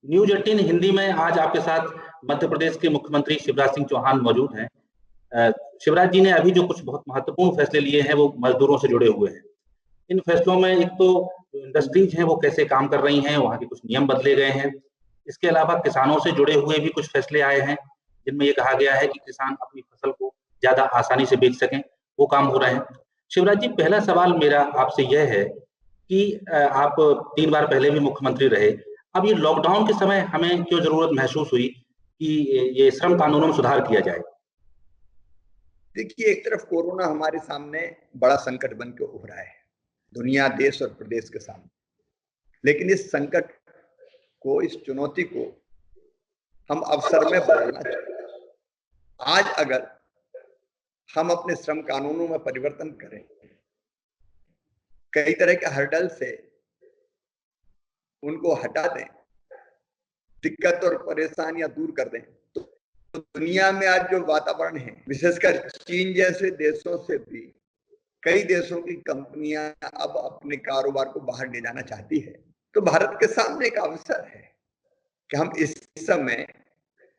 News 18 Hindi में आज आपके साथ मध्य प्रदेश के मुख्यमंत्री शिवराज सिंह चौहान मौजूद हैं। शिवराज जी ने अभी जो कुछ बहुत महत्वपूर्ण फैसले लिए हैं वो मजदूरों से जुड़े हुए हैं। इन फैसलों में एक तो इंडस्ट्रीज हैं वो कैसे काम कर रही हैं, वहाँ के कुछ नियम बदले गए हैं। इसके अलावा किसानों से जुड़े हुए भी कुछ फैसले आए हैं, जिनमें ये कहा गया है कि किसान अपनी फसल को ज़्यादा आसानी से बेच सकें, वो काम हो रहे हैं। शिवराज जी, पहला सवाल मेरा आपसे यह है कि आप 3 बार पहले भी मुख्यमंत्री रहे। अब ये लॉकडाउन के समय हमें क्यों ज़रूरत महसूस हुई कि ये श्रम कानूनों में सुधार किया जाए? देखिए, एक तरफ कोरोना हमारे सामने बड़ा संकट बन के उभरा है, दुनिया, देश और प्रदेश के सामने। लेकिन इस संकट को, इस चुनौती को हम अवसर में बदलना चाहिए। आज अगर हम अपने श्रम कानूनों में परिवर्तन करें, कई तरह के हर्डल से उनको हटा दें, दिक्कत और परेशानियां दूर कर दें, तो दुनिया में आज जो वातावरण है, विशेषकर चीन जैसे देशों से भी कई देशों की कंपनियां अब अपने कारोबार को बाहर ले जाना चाहती है। तो भारत के सामने एक अवसर है कि हम इस समय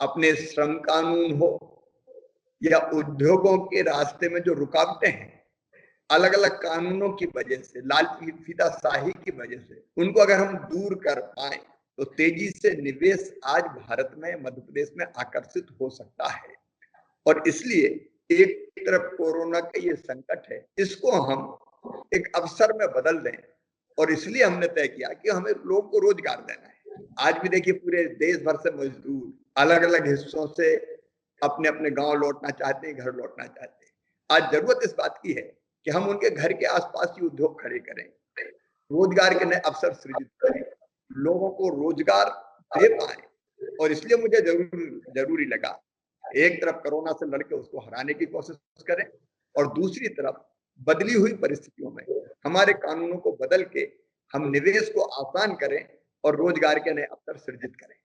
अपने श्रम कानून हो या उद्योगों के रास्ते में जो रुकावटें हैं, अलग अलग कानूनों की वजह से, लाल फीताशाही की वजह से, उनको अगर हम दूर कर पाए तो तेजी से निवेश आज भारत में, मध्य प्रदेश में आकर्षित हो सकता है। और इसलिए एक तरफ कोरोना का ये संकट है, इसको हम एक अवसर में बदल दें, और इसलिए हमने तय किया कि हमें लोगों को रोजगार देना है। आज भी देखिए, पूरे देश भर से मजदूर अलग अलग हिस्सों से अपने अपने गांव लौटना चाहते हैं, घर लौटना चाहते हैं। आज जरूरत इस बात की है कि हम उनके घर के आसपास ही उद्योग खड़े करें, रोजगार के नए अवसर सृजित करें, लोगों को रोजगार दे पाए। और इसलिए मुझे जरूरी लगा, एक तरफ कोरोना से लड़के उसको हराने की कोशिश करें, और दूसरी तरफ बदली हुई परिस्थितियों में हमारे कानूनों को बदल के हम निवेश को आसान करें और रोजगार के नए अवसर सृजित करें।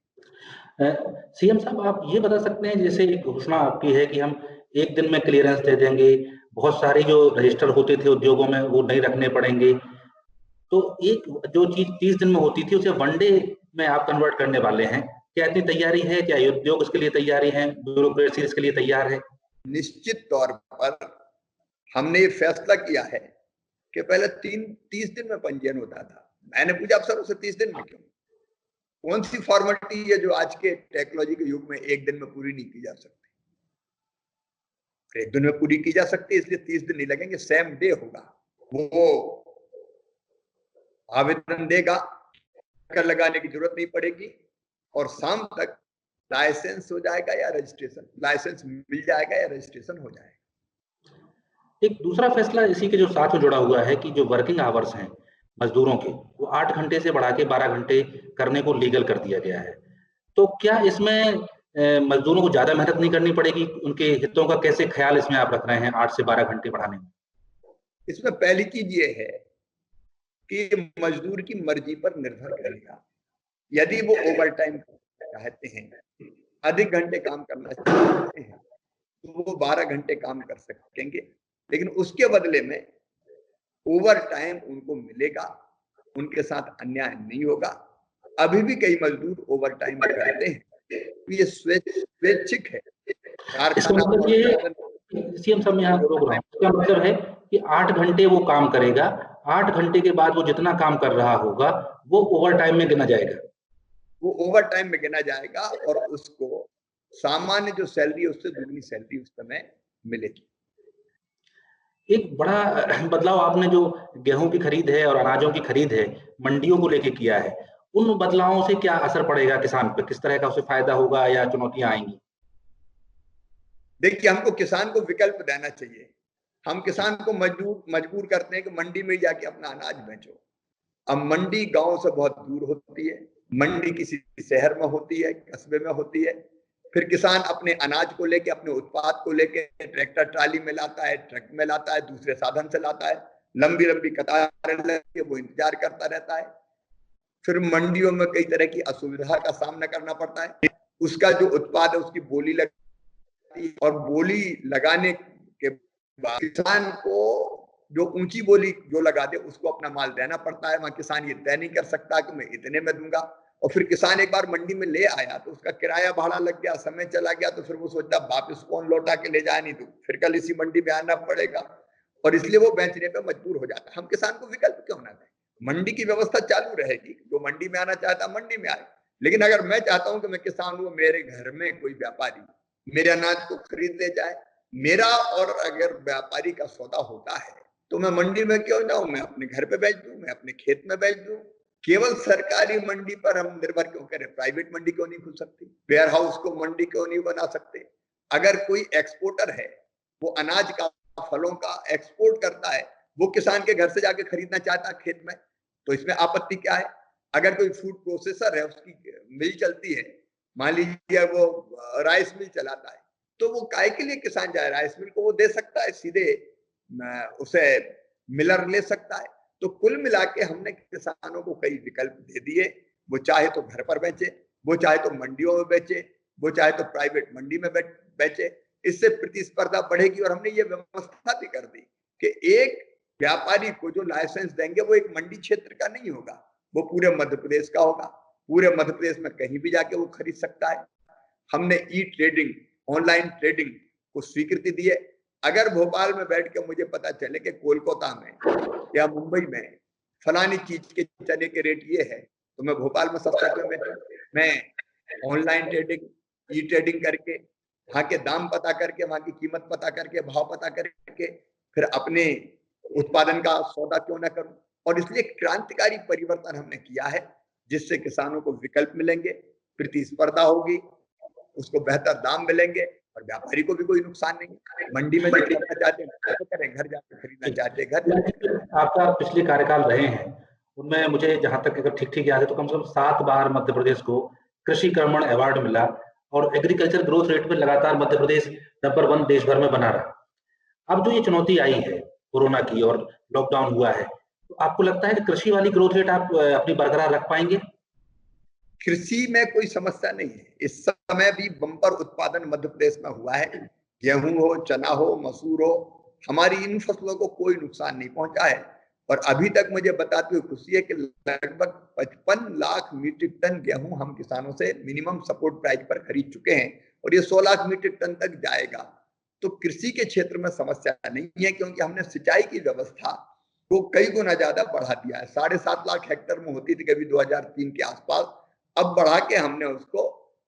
सीएम साहब, आप ये बता सकते हैं, जैसे एक घोषणा आपकी है कि हम 1 दिन में क्लियरेंस दे देंगे, बहुत सारे जो रजिस्टर होते थे उद्योगों में वो नहीं रखने पड़ेंगे। तो एक जो चीज़ 30 दिन में होती थी उसे 1 डे में आप कन्वर्ट करने वाले हैं। क्या इतनी तैयारी है? क्या उद्योग इसके लिए तैयारी है? ब्यूरोक्रेसी इसके लिए तैयार है? निश्चित तौर पर हमने ये फैसला किया है कि पहले 30 दिन में पंजीयन होता था। मैंने पूछा, अफसरों से 30 दिन में क्यों? कौन सी फॉर्मेलिटी है जो आज के टेक्नोलॉजी के युग में 1 दिन में पूरी नहीं की जा सकती? 1 दिन में पूरी की जा सकती है, इसलिए 30 दिन नहीं लगेंगे, सेम डे होगा। वो आवेदन देगा, कर लगाने की जरूरत नहीं पड़ेगी, और शाम तक लाइसेंस हो जाएगा या रजिस्ट्रेशन, लाइसेंस मिल जाएगा या रजिस्ट्रेशन हो जाएगा। एक दूसरा फैसला इसी के जो साथ में जुड़ा हुआ है कि जो वर्किंग आवर्स हैं मजदूरों के, वो 8 घंटे से बढ़ा के 12 घंटे करने को लीगल कर दिया गया है। तो क्या इसमें मजदूरों को ज़्यादा मेहनत नहीं करनी पड़ेगी? उनके हितों का कैसे ख्याल इसमें आप रख रहे हैं 8 से 12 घंटे बढ़ाने में? इसमें पहली चीज ये है कि मजदूर की मर्जी पर निर्भर करेगा। यदि वो ओवर टाइम चाहते हैं, अधिक घंटे काम करना चाहते हैं, तो वो 12 घंटे काम कर सकेंगे, लेकिन उसके बदले में ओवर टाइम उनको मिलेगा, उनके साथ अन्याय नहीं होगा। अभी भी कई मजदूर ओवर टाइम करते हैं, ये स्वैच्छिक है। इसका मतलब ये सीएम साहब, मैं यहाँ रोक रहा हूँ, इसका मतलब है कि 8 घंटे वो काम करेगा, 8 घंटे के बाद वो जितना काम कर रहा होगा वो ओवर टाइम में गिना जाएगा। वो ओवर टाइम में गिना जाएगा, और उसको सामान्य जो सैलरी है उससे दुगनी सैलरी उस समय मिलेगी। एक बड़ा बदलाव आपने जो गेहूं की खरीद है और अनाजों की खरीद है मंडियों को लेके किया है, उन बदलावों से क्या असर पड़ेगा किसान पे? किस तरह का उसे फायदा होगा या चुनौतियां आएंगी? देखिए, हमको किसान को विकल्प देना चाहिए। हम किसान को मजबूर करते हैं कि मंडी में जाके अपना अनाज बेचो। अब मंडी गांव से बहुत दूर होती है, मंडी किसी शहर में होती है, कस्बे में होती है। फिर किसान अपने अनाज को लेके, अपने उत्पाद को लेके ट्रैक्टर ट्राली में लाता है, ट्रक में लाता है, दूसरे साधन से लाता है, लंबी लंबी कतारें लगे, वो इंतजार करता रहता है। फिर मंडियों में कई तरह की असुविधा का सामना करना पड़ता है। उसका जो उत्पाद है उसकी बोली लगती है, और बोली लगाने के बाद किसान को जो ऊंची बोली जो लगा दे उसको अपना माल देना पड़ता है। वहां किसान ये तय नहीं कर सकता कि मैं इतने में दूंगा, और फिर किसान एक बार मंडी में ले आया तो उसका किराया भाड़ा लग गया, समय चला गया, तो फिर वो सोचता वापस कौन लौटा के ले जाए, नहीं तो फिर कल इसी मंडी में आना पड़ेगा, और इसलिए वो बेचने पे मजबूर हो जाता है। हम किसान को विकल्प क्यों ना दें? मंडी की व्यवस्था चालू रहेगी, जो मंडी में आना चाहता मंडी में आए, लेकिन अगर मैं चाहता हूं कि मैं किसान हूं, मेरे घर में कोई व्यापारी मेरे अनाज को खरीद ले जाए, मेरा और अगर व्यापारी का सौदा होता है तो मैं मंडी में क्यों जाऊं, मैं अपने घर पे बेच दूं, मैं अपने खेत में बेच दूं। केवल सरकारी मंडी पर हम निर्भर क्यों करें? प्राइवेट मंडी क्यों नहीं खुल सकती? वेयर हाउस को मंडी क्यों नहीं बना सकते? अगर कोई एक्सपोर्टर है, वो अनाज का, फलों का एक्सपोर्ट करता है, वो किसान के घर से जाके खरीदना चाहता है खेत में, तो इसमें आपत्ति क्या है? अगर कोई फूड प्रोसेसर है, उसकी मिल चलती है, मान लीजिए वो राइस मिल चलाता है, तो वो काय के लिए किसान जाए? राइस मिल को वो दे सकता है, सीधे उसे मिलर ले सकता है। तो कुल मिला के हमने किसानों को कई विकल्प दे दिए, वो चाहे तो घर पर बेचे, वो चाहे तो मंडियों में बेचे, वो चाहे तो प्राइवेट मंडी में बेचे। इससे प्रतिस्पर्धा बढ़ेगी, और हमने ये व्यवस्था भी कर दी कि एक व्यापारी को जो लाइसेंस देंगे वो एक मंडी क्षेत्र का नहीं होगा, वो पूरे मध्य प्रदेश का होगा। पूरे मध्य प्रदेश में कहीं भी जाके वो खरीद सकता है। हमने ई ट्रेडिंग, ऑनलाइन ट्रेडिंग को स्वीकृति दी है। अगर भोपाल में बैठ के मुझे पता चले कि कोलकाता में या मुंबई में फलानी चीज के चने के रेट ये है, तो मैं भोपाल में सस्ता क्यों बेचूं? मैं ऑनलाइन ट्रेडिंग, ई ट्रेडिंग करके, वहां के दाम पता करके, वहां की कीमत पता करके, भाव पता करके फिर अपने उत्पादन का सौदा क्यों ना करूं? और इसलिए क्रांतिकारी परिवर्तन हमने किया है, जिससे किसानों को विकल्प मिलेंगे, प्रतिस्पर्धा होगी, उसको बेहतर दाम मिलेंगे, और व्यापारी को भी कोई नुकसान नहीं। मंडी में जो करना चाहते हैं तो करें, घर जाकर खरीदना चाहते हैं घर जाकर। आपका पिछले कार्यकाल रहे हैं, उनमें मुझे जहां तक अगर ठीक ठीक याद है तो कम से कम 7 बार मध्य प्रदेश को कृषि कर्मण अवार्ड मिला, और एग्रीकल्चर ग्रोथ रेट में लगातार मध्य प्रदेश नंबर 1 देश भर में बना रहा। अब जो ये चुनौती आई है कोरोना की और लॉकडाउन हुआ है, तो आपको लगता है कि कृषि वाली ग्रोथ रेट आप अपनी बरकरार रख पाएंगे? कृषि में कोई समस्या नहीं है। इस समय भी बम्पर उत्पादन मध्य प्रदेश में हुआ है। गेहूं हो, चना हो, मसूर हो, हमारी इन फसलों को कोई नुकसान नहीं पहुंचा है। और अभी तक मुझे बताते हुए खुशी है कि लगभग 55 लाख मीट्रिक टन गेहूं हम किसानों से मिनिमम सपोर्ट प्राइस पर खरीद चुके हैं, और ये 100 लाख मीट्रिक टन तक जाएगा। तो कृषि के क्षेत्र में समस्या नहीं है, क्योंकि हमने सिंचाई की व्यवस्था को कई गुना ज्यादा बढ़ा दिया है। 7.5 लाख हेक्टेयर में होती थी कभी 2003 के आसपास, अब बढ़ा के हमने उसको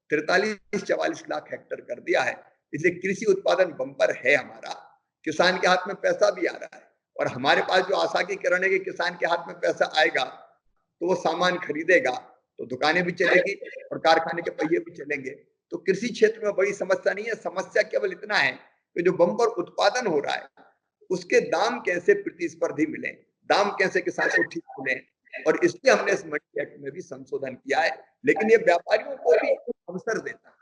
43-44 लाख हेक्टेयर कर दिया है। इसलिए कृषि उत्पादन बम्पर है हमारा, किसान के हाथ में पैसा भी आ रहा है, और हमारे पास जो आशा की किरण है कि किसान के हाथ में पैसा आएगा तो वो सामान खरीदेगा, तो दुकानें भी चलेगी और कारखाने के पहिए भी चलेंगे। तो कृषि क्षेत्र में बड़ी समस्या नहीं है। समस्या केवल इतना है कि जो बम्पर उत्पादन हो रहा है उसके दाम कैसे प्रतिस्पर्धी मिले, दाम कैसे किसान को ठीक मिले, और इसलिए हमने इस मंडी एक्ट में भी संशोधन किया है, लेकिन ये व्यापारियों को भी अवसर देता है।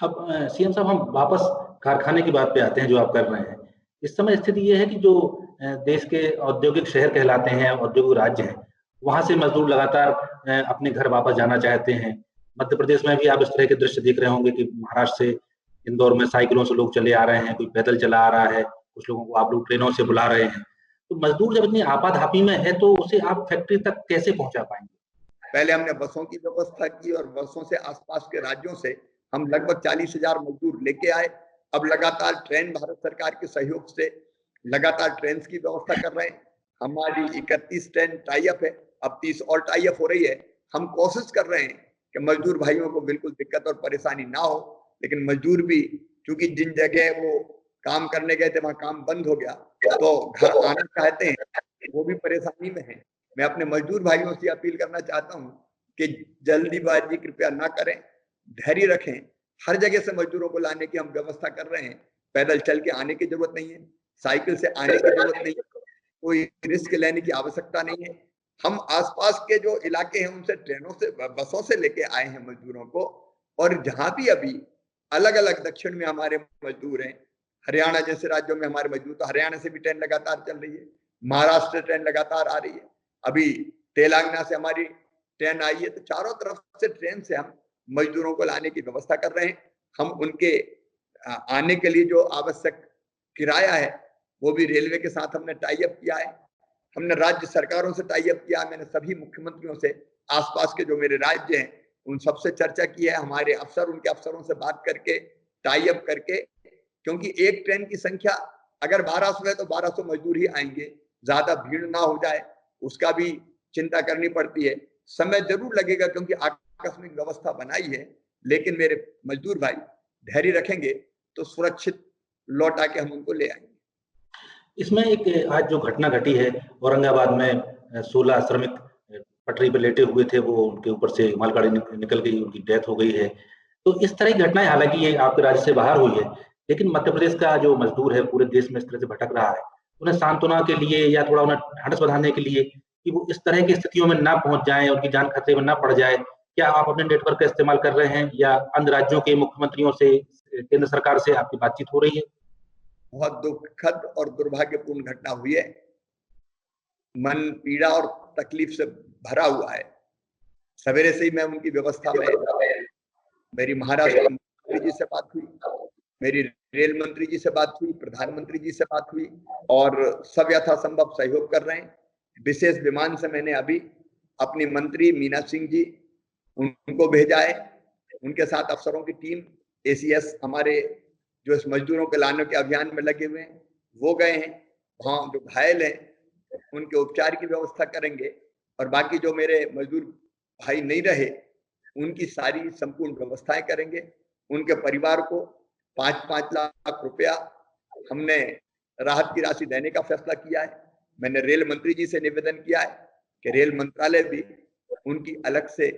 अब सीएम साहब, हम वापस कारखाने की बात पे आते हैं जो आप कर रहे हैं। इस समय स्थिति ये है कि जो देश के औद्योगिक शहर कहलाते हैं, औद्योगिक राज्य हैं, वहां से मजदूर लगातार अपने घर वापस जाना चाहते हैं। मध्य प्रदेश में भी आप इस तरह के दृश्य देख रहे होंगे कि महाराष्ट्र से इंदौर में साइकिलों से लोग चले आ रहे हैं, कोई पैदल चला आ रहा है, कुछ लोगों को आप लोग ट्रेनों से बुला रहे हैं। तो मजदूर जब इतनी आपाधापी में है तो उसे आप फैक्ट्री तक कैसे पहुंचा पाएंगे? पहले हमने बसों की व्यवस्था की, और बसों से आसपास के राज्यों से हम लगभग 40,000 मजदूर लेके आए। अब लगातार ट्रेन, भारत सरकार के सहयोग से लगातार ट्रेन की व्यवस्था कर रहे हैं। हमारी 31 ट्रेन टाई अप है, अब 30 और टाई अप हो रही है। हम कोशिश कर रहे हैं कि मजदूर भाइयों को बिल्कुल दिक्कत और परेशानी ना हो, लेकिन मजदूर भी चूंकि जिन जगह वो काम करने गए थे वहां काम बंद हो गया, तो घर आना चाहते हैं, वो भी परेशानी में है। मैं अपने मजदूर भाइयों से अपील करना चाहता हूं कि जल्दीबाजी कृपया ना करें, धैर्य रखें। हर जगह से मजदूरों को लाने की हम व्यवस्था कर रहे हैं। पैदल चल के आने की जरूरत नहीं है, साइकिल से आने की जरूरत नहीं है, कोई रिस्क लेने की आवश्यकता नहीं है। हम आसपास के जो इलाके हैं उनसे ट्रेनों से, बसों से लेके आए हैं मजदूरों को। और जहां भी अभी अलग अलग दक्षिण में हमारे मजदूर हैं, हरियाणा जैसे राज्यों में हमारे मजदूर, तो हरियाणा से भी ट्रेन लगातार चल रही है, महाराष्ट्र से ट्रेन लगातार आ रही है, अभी तेलंगाना से हमारी ट्रेन आई है। तो चारों तरफ से ट्रेन से हम मजदूरों को लाने की व्यवस्था कर रहे हैं। हम उनके आने के लिए जो आवश्यक किराया है वो भी रेलवे के साथ हमने टाई अप किया है। हमने राज्य सरकारों से टाई अप किया। मैंने सभी मुख्यमंत्रियों से आसपास के जो मेरे राज्य हैं उन सबसे चर्चा की है, हमारे अफसर उनके अफसरों से बात करके टाई अप करके, क्योंकि एक ट्रेन की संख्या अगर 1200 है तो 1200 मजदूर ही आएंगे, ज्यादा भीड़ ना हो जाए उसका भी चिंता करनी पड़ती है। समय जरूर लगेगा क्योंकि आकस्मिक व्यवस्था बनाई है, लेकिन मेरे मजदूर भाई धैर्य रखेंगे तो सुरक्षित लौट आके हम उनको ले आएंगे। इसमें एक आज जो घटना घटी है औरंगाबाद में 16 श्रमिक पटरी पर लेटे हुए थे, वो उनके ऊपर से मालगाड़ी निकल गई, उनकी डेथ हो गई है। तो इस तरह की घटनाएं हालांकि ये आपके राज्य से बाहर हुई है, लेकिन मध्य प्रदेश का जो मजदूर है पूरे देश में इस तरह से भटक रहा है, उन्हें सांत्वना के लिए या थोड़ा उन्हें ढांढस बंधाने के लिए कि वो इस तरह की स्थितियों में ना पहुंच जाएं, उनकी जान खतरे में ना पड़ जाए, क्या आप अपने नेटवर्क का इस्तेमाल कर रहे हैं या अन्य राज्यों के मुख्यमंत्रियों से, केंद्र सरकार से आपकी बातचीत हो रही है? बहुत दुखद और दुर्भाग्यपूर्ण घटना हुई है, मन पीड़ा और तकलीफ से भरा हुआ है। सवेरे से ही मैं उनकी व्यवस्था में, मेरी महाराष्ट्र मंत्री जी से बात हुई, मेरी रेल मंत्री जी से बात हुई, प्रधानमंत्री जी से बात हुई और सब यथासंभव सहयोग कर रहे हैं। विशेष विमान से मैंने अभी अपनी मंत्री मीना सिंह जी उनको भेजा है, उनके साथ अफसरों की टीम एसीएस हमारे जो इस मजदूरों के लाने के अभियान में लगे हुए हैं वो गए हैं, वहां जो घायल हैं उनके उपचार की व्यवस्था करेंगे और बाकी जो मेरे मजदूर भाई नहीं रहे उनकी सारी संपूर्ण व्यवस्थाएं करेंगे। उनके परिवार को 5-5 लाख रुपया हमने राहत की राशि देने का फैसला किया है। मैंने रेल मंत्री जी से निवेदन किया है कि रेल मंत्रालय भी उनकी अलग से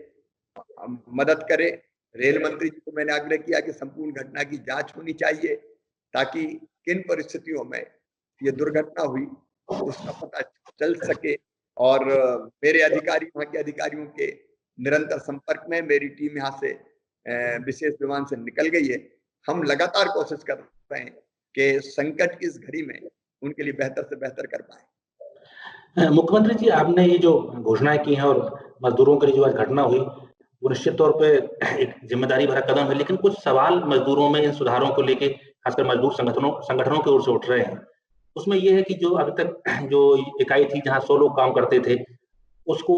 मदद करे। रेल मंत्री जी को मैंने आग्रह किया कि संपूर्ण घटना की जांच होनी चाहिए ताकि किन परिस्थितियों में ये दुर्घटना हुई उसका पता चल सके और मेरे अधिकारी वहां के अधिकारियों के निरंतर संपर्क में, मेरी टीम यहाँ से विशेष विमान से निकल गई है। हम लगातार कोशिश कर रहे हैं कि संकट की इस घड़ी में उनके लिए बेहतर से बेहतर कर पाए। मुख्यमंत्री जी, आपने ये जो घोषणाएं की हैं और मजदूरों के लिए जो आज घटना हुई वो निश्चित तौर पे एक जिम्मेदारी भरा कदम है, लेकिन कुछ सवाल मजदूरों में इन सुधारों को लेके खासकर मजदूर संगठनों की ओर से उठ रहे हैं। उसमें यह है कि जो अभी तक जो इकाई थी जहां 100 लोग काम करते थे, उसको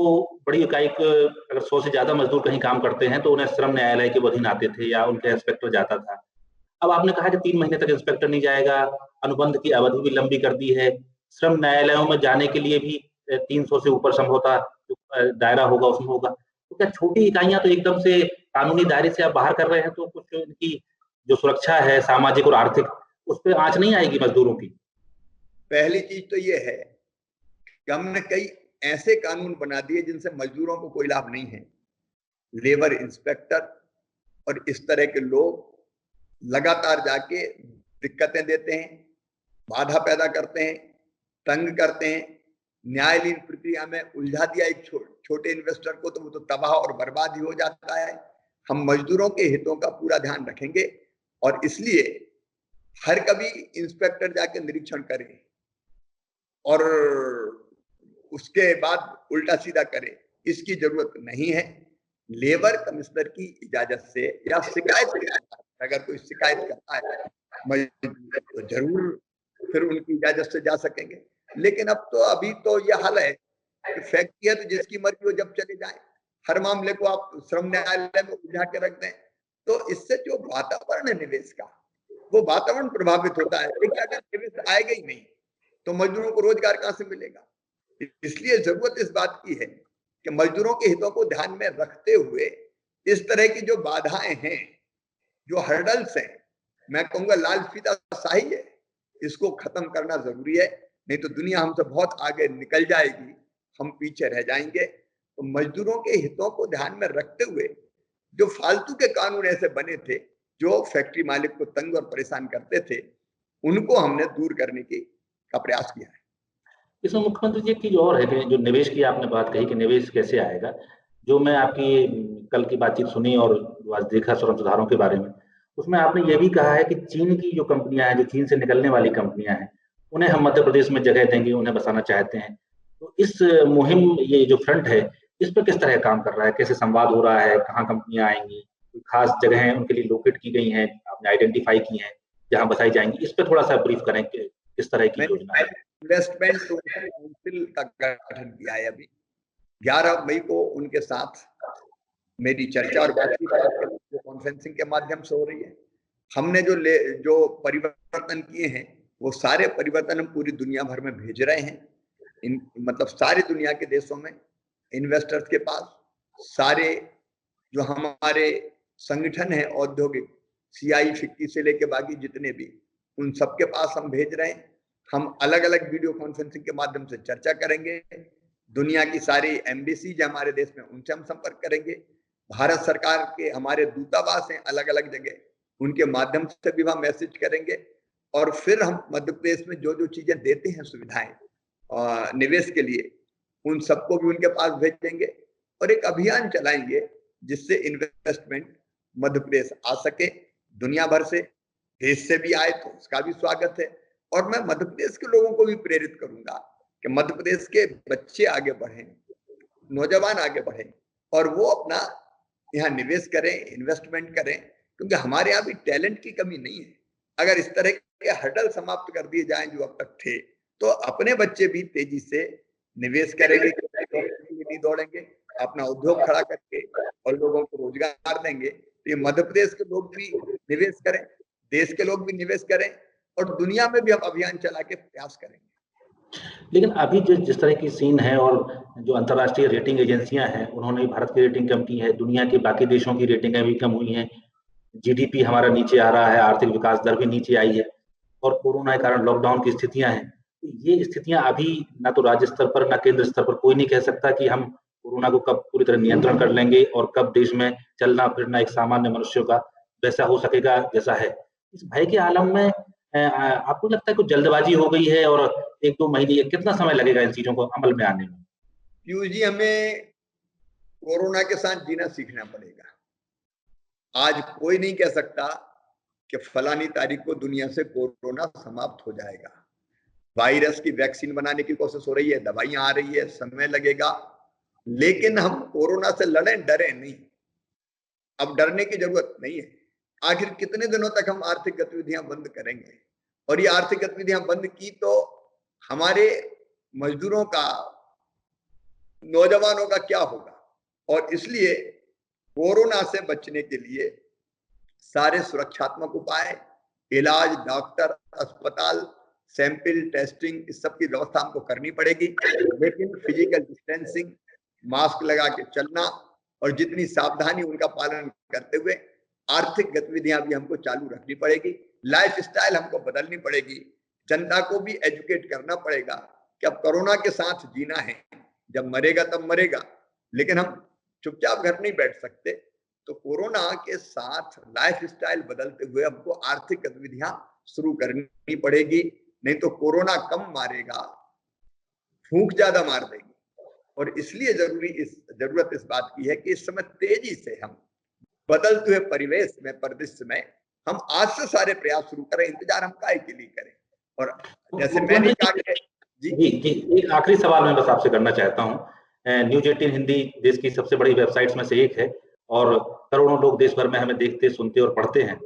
बड़ी इकाई अगर 100 से ज्यादा मजदूर कहीं काम करते हैं तो उन्हें श्रम न्यायालय के अधीन आते थे या उनके इंस्पेक्टर जाता था। अब आपने कहा कि 3 महीने तक इंस्पेक्टर नहीं जाएगा, अनुबंध की अवधि भी लंबी कर दी है, श्रम न्यायालयों में जाने के लिए भी 300 से ऊपर संभवतः दायरा होगा उसमें होगा। तो क्या छोटी इकाइयां तो एकदम से कानूनी दायरे से आप बाहर कर रहे हैं तो कुछ इनकी जो सुरक्षा है सामाजिक और आर्थिक, उस पर आंच नहीं आएगी मजदूरों की? पहली चीज तो ये है कि हमने कई ऐसे कानून बना दिए जिनसे मजदूरों को कोई लाभ नहीं है। लेबर इंस्पेक्टर और इस तरह के लोग लगातार जाके दिक्कतें देते हैं, बाधा पैदा करते हैं, तंग करते हैं, न्यायालयीन प्रक्रिया में उलझा दिया एक छोटे इन्वेस्टर को तो वो तो तबाह और बर्बाद ही हो जाता है। हम मजदूरों के हितों का पूरा ध्यान रखेंगे और इसलिए हर कभी इंस्पेक्टर जाके निरीक्षण करें और उसके बाद उल्टा सीधा करे, इसकी जरूरत नहीं है। लेबर कमिश्नर की इजाजत से या शिकायत के अगर कोई शिकायत करता है तो जरूर फिर उनकी इजाजत से जा सकेंगे। लेकिन अब तो अभी तो यह हाल है कि फैक्ट्री है तो जिसकी मर्जी हो जब चले जाए, हर मामले को आप श्रम न्यायालय में उलझा के रख दें तो इससे जो वातावरण है निवेश का वो वातावरण प्रभावित होता है। लेकिन अगर निवेश आएगा ही नहीं तो मजदूरों को रोजगार कहां से मिलेगा? इसलिए जरूरत इस बात की है कि मजदूरों के हितों को ध्यान में रखते हुए इस तरह की जो बाधाएं हैं, जो हर्डल्स हैं, मैं कहूंगा लाल फीता शाही है, इसको खत्म करना जरूरी है। नहीं तो दुनिया हमसे बहुत आगे निकल जाएगी, हम पीछे रह जाएंगे। तो मजदूरों के हितों को ध्यान में रखते हुए जो फालतू के कानून ऐसे बने थे जो फैक्ट्री मालिक को तंग और परेशान करते थे, उनको हमने दूर करने का प्रयास किया है। इसमें मुख्यमंत्री जी एक चीज और है कि जो निवेश की आपने बात कही कि निवेश कैसे आएगा, जो मैं आपकी कल की बातचीत सुनी और आज देखा श्रम सुधारों के बारे में, उसमें आपने ये भी कहा है कि चीन की जो कंपनियां हैं, जो चीन से निकलने वाली कंपनियां हैं, उन्हें हम मध्य प्रदेश में जगह देंगे, उन्हें बसाना चाहते हैं। तो इस मुहिम, ये जो फ्रंट है, इस पर किस तरह काम कर रहा है, कैसे संवाद हो रहा है, कहाँ कंपनियां आएंगी, खास जगह उनके लिए लोकेट की गई हैं, आपने आइडेंटिफाई की हैं जहाँ बसाई जाएंगी, इस पर थोड़ा सा ब्रीफ करें कि किस तरह की योजना है? इन्वेस्टमेंट काउंसिल का गठन किया है अभी, 11 मई को उनके साथ मेरी चर्चा और बातचीत जो कॉन्फ्रेंसिंग के माध्यम से हो रही है। हमने जो परिवर्तन किए हैं वो सारे परिवर्तन हम पूरी दुनिया भर में भेज रहे हैं। मतलब सारी दुनिया के देशों में इन्वेस्टर्स के पास, सारे जो हमारे संगठन है औद्योगिक, CI फिक्की से लेके बाकी जितने भी, उन सबके पास हम भेज रहे हैं। हम अलग अलग वीडियो कॉन्फ्रेंसिंग के माध्यम से चर्चा करेंगे। दुनिया की सारी एम्बेसीज हमारे देश में, उनसे हम संपर्क करेंगे। भारत सरकार के हमारे दूतावास हैं अलग अलग जगह, उनके माध्यम से भी हम मैसेज करेंगे। और फिर हम मध्य प्रदेश में जो जो चीजें देते हैं सुविधाएं निवेश के लिए, उन सबको भी उनके पास भेजेंगे और एक अभियान चलाएंगे जिससे इन्वेस्टमेंट मध्य प्रदेश आ सके। दुनिया भर से, देश से भी आए तो उसका भी स्वागत है। और मैं मध्य प्रदेश के लोगों को भी प्रेरित करूंगा कि मध्य प्रदेश के बच्चे आगे बढ़ें, नौजवान आगे बढ़ें और वो अपना यहाँ निवेश करें, इन्वेस्टमेंट करें, क्योंकि हमारे यहाँ भी टैलेंट की कमी नहीं है। अगर इस तरह के हर्डल समाप्त कर दिए जाएं जो अब तक थे, तो अपने बच्चे भी तेजी से निवेश करेंगे, नहीं दौड़ेंगे, अपना उद्योग खड़ा करके और लोगों को रोजगार देंगे। तो ये मध्य प्रदेश के लोग भी निवेश करें, देश के लोग भी निवेश करें और दुनिया में भी हम अभियान चला के प्रयास करेंगे। लेकिन अभी जिस तरह की सीन है और जो अंतर्राष्ट्रीय रेटिंग एजेंसियां हैं, उन्होंने भारत की रेटिंग कम की है, दुनिया के बाकी देशों की रेटिंगें भी कम हुई हैं, GDP हमारा नीचे आ रहा है, आर्थिक विकास दर भी नीचे आई है और कोरोना के कारण लॉकडाउन की स्थितियां हैं। ये स्थितियां अभी ना तो राज्य स्तर पर ना केंद्र स्तर पर कोई नहीं कह सकता कि हम कोरोना को कब पूरी तरह नियंत्रण कर लेंगे और कब देश में चलना फिरना एक सामान्य मनुष्यों का वैसा हो सकेगा जैसा है। इस भय के आलम में आपको लगता है कुछ जल्दबाजी हो गई है और 1-2 महीने, कितना समय लगेगा इन चीजों को अमल में आने में? पीयूष जी, हमें कोरोना के साथ जीना सीखना पड़ेगा। आज कोई नहीं कह सकता कि फलानी तारीख को दुनिया से कोरोना समाप्त हो जाएगा। वायरस की वैक्सीन बनाने की कोशिश हो रही है, दवाइयां आ रही है, समय लगेगा, लेकिन हम कोरोना से लड़ें, डरे नहीं। अब डरने की जरूरत नहीं है। आखिर कितने दिनों तक हम आर्थिक गतिविधियां बंद करेंगे? और ये आर्थिक गतिविधियां बंद की तो हमारे मजदूरों का, नौजवानों का क्या होगा? और इसलिए कोरोना से बचने के लिए सारे सुरक्षात्मक उपाय, इलाज, डॉक्टर, अस्पताल, सैंपल टेस्टिंग, इस सब की व्यवस्था हमको करनी पड़ेगी। लेकिन फिजिकल डिस्टेंसिंग, मास्क लगा के चलना और जितनी सावधानी उनका पालन करते हुए आर्थिक गतिविधियां भी हमको चालू रखनी पड़ेगी। लाइफ स्टाइल हमको बदलनी पड़ेगी। जनता को भी एजुकेट करना पड़ेगा कि अब कोरोना के साथ जीना है, जब मरेगा तब मरेगा, लेकिन हम चुपचाप घर नहीं बैठ सकते। तो कोरोना के साथ लाइफ स्टाइल बदलते हुए हमको आर्थिक गतिविधियां शुरू करनी पड़ेगी, नहीं तो कोरोना कम मारेगा, फूंक ज्यादा मार देगी। और इसलिए जरूरत इस बात की है कि इस समय तेजी से हम बदलते हुए परिवेश में, परिदृश्य में हम आज से सारे प्रयास शुरू करें। इंतजार हम काहे के लिए करें? और जैसे मैंने कहा कि जी, एक आखिरी सवाल मैं बस आपसे करना चाहता हूँ। न्यूज़ 18 हिंदी देश की सबसे बड़ी वेबसाइट्स में से एक है और करोड़ों लोग देश भर में हमें देखते, सुनते और पढ़ते हैं।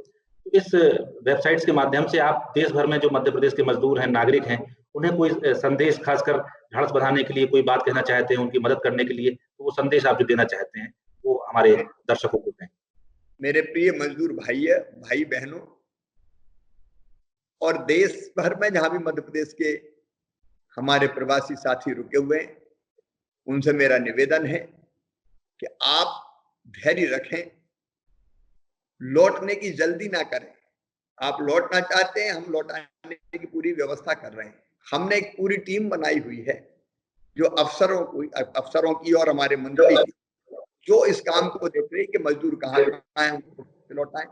इस वेबसाइट्स के माध्यम से आप देश भर में जो मध्य प्रदेश के मजदूर हैं, नागरिक हैं, उन्हें कोई संदेश, खासकर ढाढ़स बढ़ाने के लिए कोई बात कहना चाहते हैं, उनकी मदद करने के लिए, तो वो संदेश आप जो देना चाहते हैं, वो हमारे दर्शकों को दें। मेरे प्रिय मजदूर भाई बहनों और देश भर में जहां भी मध्य प्रदेश के हमारे प्रवासी साथी रुके हुए हैं, उनसे मेरा निवेदन है कि आप धैर्य रखें, लौटने की जल्दी ना करें। आप लौटना चाहते हैं, हम लौटाने की पूरी व्यवस्था कर रहे हैं। हमने एक पूरी टीम बनाई हुई है जो अफसरों की और हमारे मंत्री की, जो इस काम को देख रही है कि मजदूर कहाँ हैं, लौटाएं।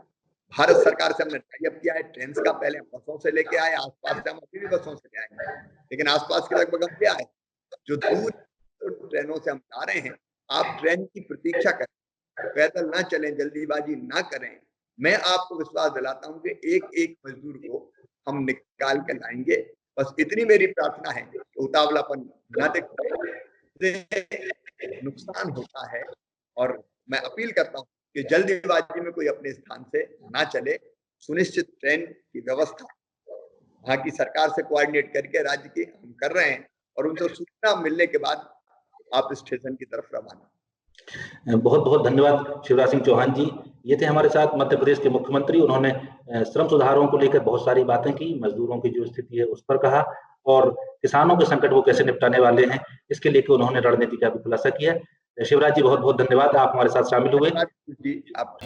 भारत सरकार से हमने टाई अप किया है। ट्रेन का पहले बसों से लेके आए, आसपास से हम अभी भी बसों से ले आएंगे, लेकिन आसपास के लगभग हम ले आए। जो दूर ट्रेनों से हम जा रहे हैं, आप ट्रेन की प्रतीक्षा करें, पैदल ना चलें, जल्दीबाजी ना करें। मैं आपको विश्वास दिलाता हूं कि एक एक मजदूर को हम निकाल कर लाएंगे। बस इतनी मेरी प्रार्थना है कि उतावलापन न दिखाएं, नुकसान होता है। और मैं अपील करता हूं कि जल्दीबाजी में कोई अपने स्थान से ना चले। सुनिश्चित ट्रेन की व्यवस्था वहां की सरकार से कोऑर्डिनेट करके राज्य की हम कर रहे हैं और उनसे सूचना मिलने के बाद आप स्टेशन की तरफ रवाना। बहुत बहुत धन्यवाद शिवराज सिंह चौहान जी। ये थे हमारे साथ मध्य प्रदेश के मुख्यमंत्री। उन्होंने श्रम सुधारों को लेकर बहुत सारी बातें की, मजदूरों की जो स्थिति है उस पर कहा, और किसानों के संकट वो कैसे निपटाने वाले हैं इसके लेकर उन्होंने रणनीति का भी खुलासा किया। शिवराज जी बहुत बहुत धन्यवाद, आप हमारे साथ शामिल हुए। जी आप